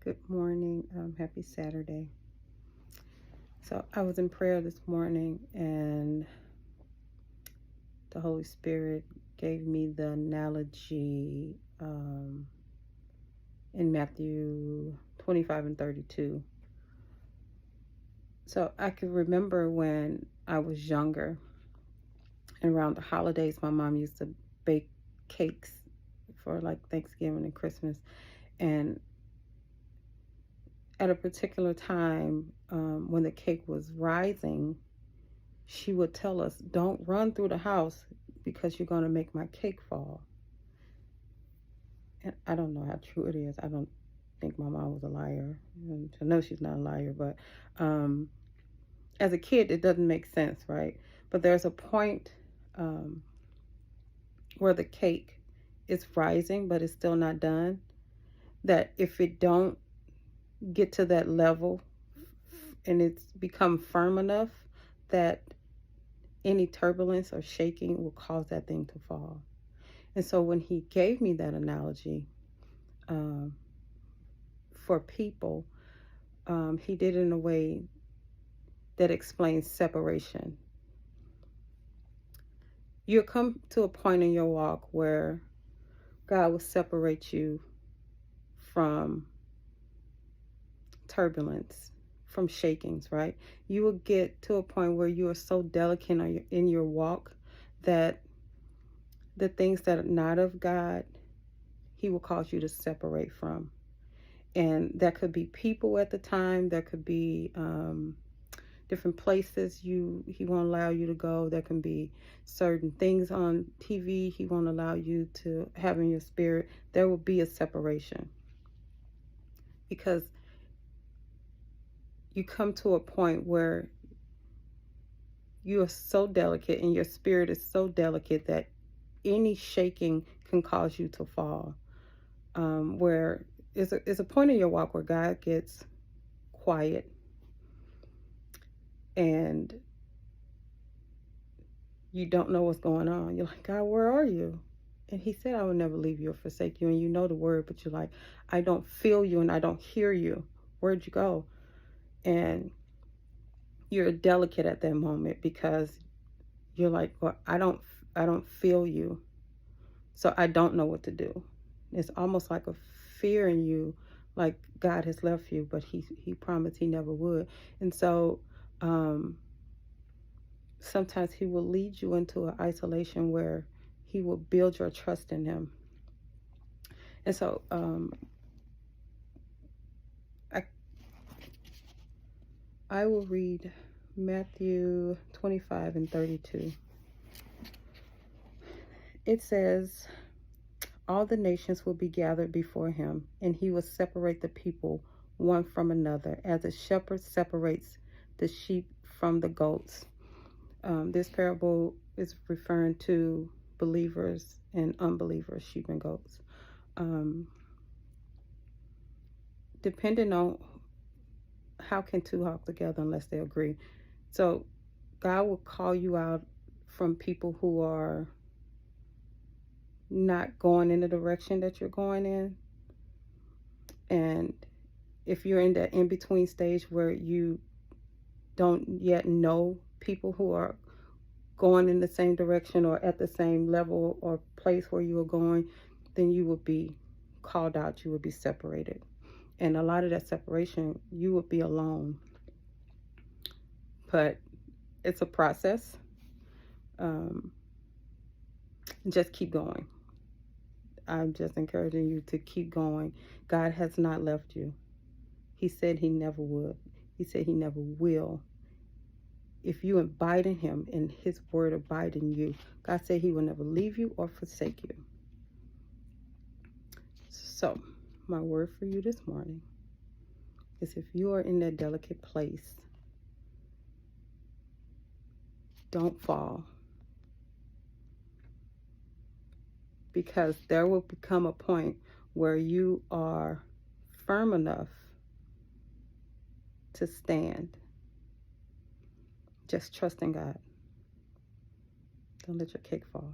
Good morning. Happy Saturday. So I was in prayer this morning, and the Holy Spirit gave me the analogy in Matthew 25 and 32. So I can remember when I was younger, and around the holidays, my mom used to bake cakes for like Thanksgiving and Christmas. And at a particular time, when the cake was rising, she would tell us, don't run through the house because you're going to make my cake fall. And I don't know how true it is. I don't think my mom was a liar. And I know she's not a liar, but as a kid, it doesn't make sense, right? But there's a point where the cake is rising, but it's still not done. That if it don't get to that level and it's become firm enough, that any turbulence or shaking will cause that thing to fall. And so when he gave me that analogy for people, he did it in a way that explains separation. You'll come to a point in your walk where God will separate you from turbulence, from shakings, right? You will get to a point where you are so delicate in your walk that the things that are not of God, he will cause you to separate from. And that could be people at the time. There could be different places he won't allow you to go. There can be certain things on TV he won't allow you to have in your spirit. There will be a separation because you come to a point where you are so delicate and your spirit is so delicate that any shaking can cause you to fall. Where is a point in your walk where God gets quiet and you don't know what's going on. You're like, God, where are you? And he said, I will never leave you or forsake you. And you know the word, but you're like, I don't feel you and I don't hear you. Where'd you go? And you're delicate at that moment because you're like, well, I don't feel you. So I don't know what to do. It's almost like a fear in you, like God has left you, but he promised he never would. And so sometimes he will lead you into an isolation where he will build your trust in him. And so I will read Matthew 25 and 32. It says, all the nations will be gathered before him, and he will separate the people one from another, as a shepherd separates the sheep from the goats. This parable is referring to believers and unbelievers, sheep and goats. Depending on how can two walk together unless they agree. So God will call you out from people who are not going in the direction that you're going in. And if you're in that in-between stage where you don't yet know people who are going in the same direction or at the same level or place where you are going, then you will be called out, you will be separated. And a lot of that separation, you will be alone. But it's a process. Just keep going. I'm just encouraging you to keep going. God has not left you. He said he never would. He said he never will. If you abide in him and his word abide in you, God said he will never leave you or forsake you. So, my word for you this morning is if you are in that delicate place, don't fall. Because there will become a point where you are firm enough to stand. Just trust in God. Don't let your cake fall.